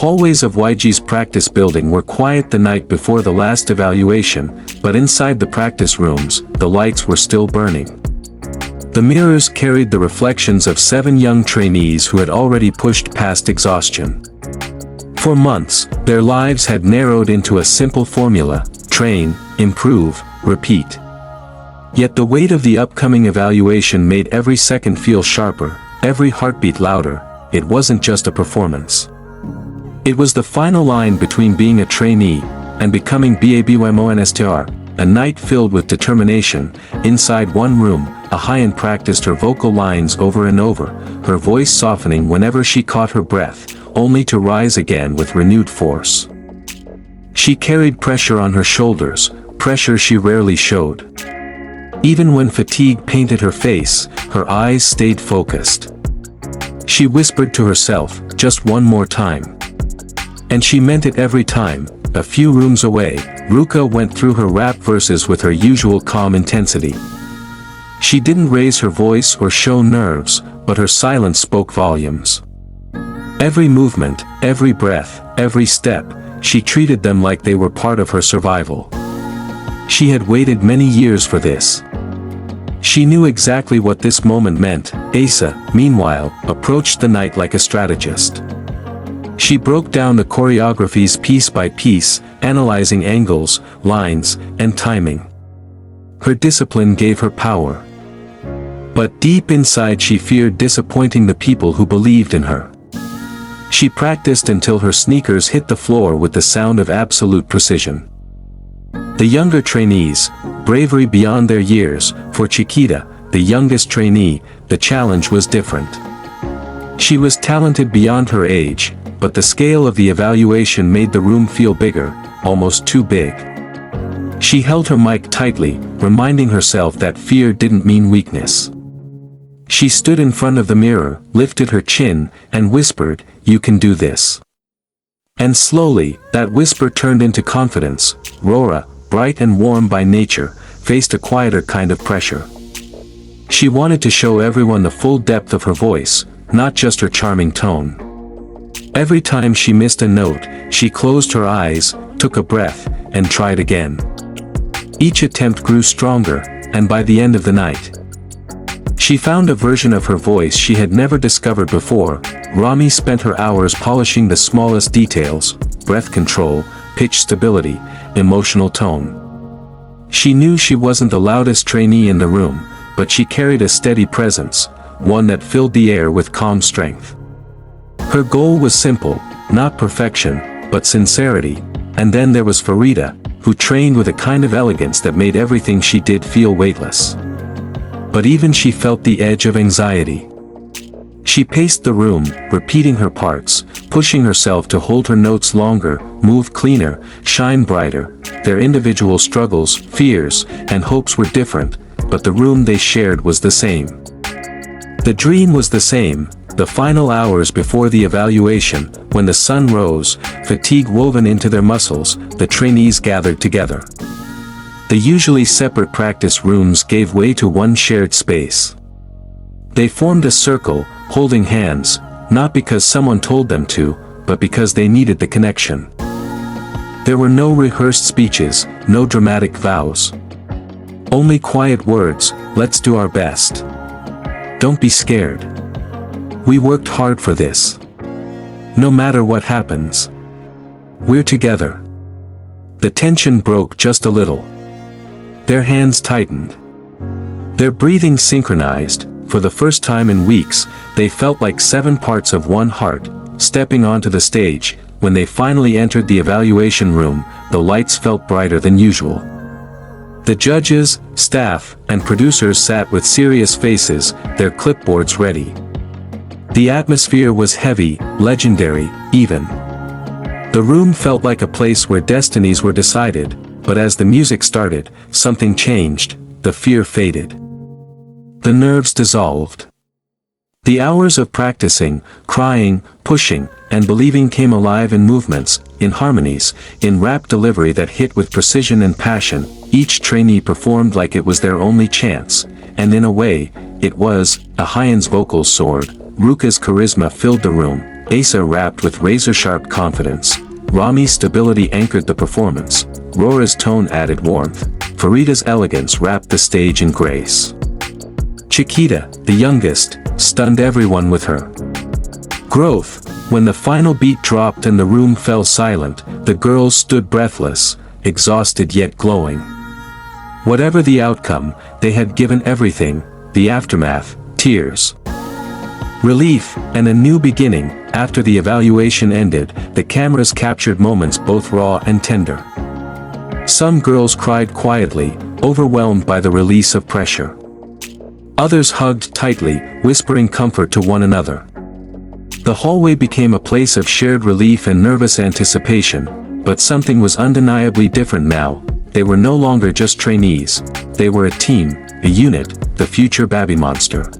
hallways of YG's practice building were quiet the night before the last evaluation, but inside the practice rooms, the lights were still burning. The mirrors carried the reflections of 7 young trainees who had already pushed past exhaustion. For months, their lives had narrowed into a simple formula: train, improve, repeat. Yet the weight of the upcoming evaluation made every second feel sharper, every heartbeat louder. It wasn't just a performance. It was the final line between being a trainee and becoming BABYMONSTER, a night filled with determination. Inside one room, Ahyeon practiced her vocal lines over and over, her voice softening whenever she caught her breath, only to rise again with renewed force. She carried pressure on her shoulders, pressure she rarely showed. Even when fatigue painted her face, her eyes stayed focused. She whispered to herself, "Just one more time." And she meant it every time. A few rooms away, Ruka went through her rap verses with her usual calm intensity. She didn't raise her voice or show nerves, but her silence spoke volumes. Every movement, every breath, every step, she treated them like they were part of her survival. She had waited many years for this. She knew exactly what this moment meant. Asa, meanwhile, approached the night like a strategist. She broke down the choreographies piece by piece, analyzing angles, lines, and timing. Her discipline gave her power. But deep inside she feared disappointing the people who believed in her. She practiced until her sneakers hit the floor with the sound of absolute precision. The younger trainees, bravery beyond their years. For Chiquita, the youngest trainee, the challenge was different. She was talented beyond her age, but the scale of the evaluation made the room feel bigger, almost too big. She held her mic tightly, reminding herself that fear didn't mean weakness. She stood in front of the mirror, lifted her chin, and whispered, "You can do this." And slowly, that whisper turned into confidence. Rora, bright and warm by nature, faced a quieter kind of pressure. She wanted to show everyone the full depth of her voice, not just her charming tone. Every time she missed a note, she closed her eyes, took a breath, and tried again. Each attempt grew stronger, and by the end of the night, she found a version of her voice she had never discovered before. Rami spent her hours polishing the smallest details: breath control, pitch stability, emotional tone. She knew she wasn't the loudest trainee in the room, but she carried a steady presence, one that filled the air with calm strength. Her goal was simple, not perfection, but sincerity. And then there was Pharita, who trained with a kind of elegance that made everything she did feel weightless. But even she felt the edge of anxiety. She paced the room, repeating her parts, pushing herself to hold her notes longer, move cleaner, shine brighter. Their individual struggles, fears, and hopes were different, but the room they shared was the same. The dream was the same. The final hours before the evaluation, when the sun rose, fatigue woven into their muscles, the trainees gathered together. The usually separate practice rooms gave way to one shared space. They formed a circle, holding hands, not because someone told them to, but because they needed the connection. There were no rehearsed speeches, no dramatic vows. Only quiet words: "Let's do our best. Don't be scared. We worked hard for this. No matter what happens, we're together." The tension broke just a little. Their hands tightened. Their breathing synchronized. For the first time in weeks, they felt like 7 parts of one heart, stepping onto the stage. When they finally entered the evaluation room, the lights felt brighter than usual. The judges, staff, and producers sat with serious faces, their clipboards ready. The atmosphere was heavy, legendary, even. The room felt like a place where destinies were decided, but as the music started, something changed. The fear faded. The nerves dissolved. The hours of practicing, crying, pushing, and believing came alive in movements, in harmonies, in rap delivery that hit with precision and passion. Each trainee performed like it was their only chance, and in a way, it was. Ahyeon's vocals soared, Ruka's charisma filled the room, Asa rapped with razor-sharp confidence. Rami's stability anchored the performance. Rora's tone added warmth. Pharita's elegance wrapped the stage in grace. Chiquita, the youngest, stunned everyone with her growth. When the final beat dropped and the room fell silent, the girls stood breathless, exhausted yet glowing. Whatever the outcome, they had given everything, the aftermath, tears, relief, and a new beginning. After the evaluation ended, the cameras captured moments both raw and tender. Some girls cried quietly, overwhelmed by the release of pressure. Others hugged tightly, whispering comfort to one another. The hallway became a place of shared relief and nervous anticipation, but something was undeniably different now. They were no longer just trainees. They were a team, a unit, the future BABYMONSTER.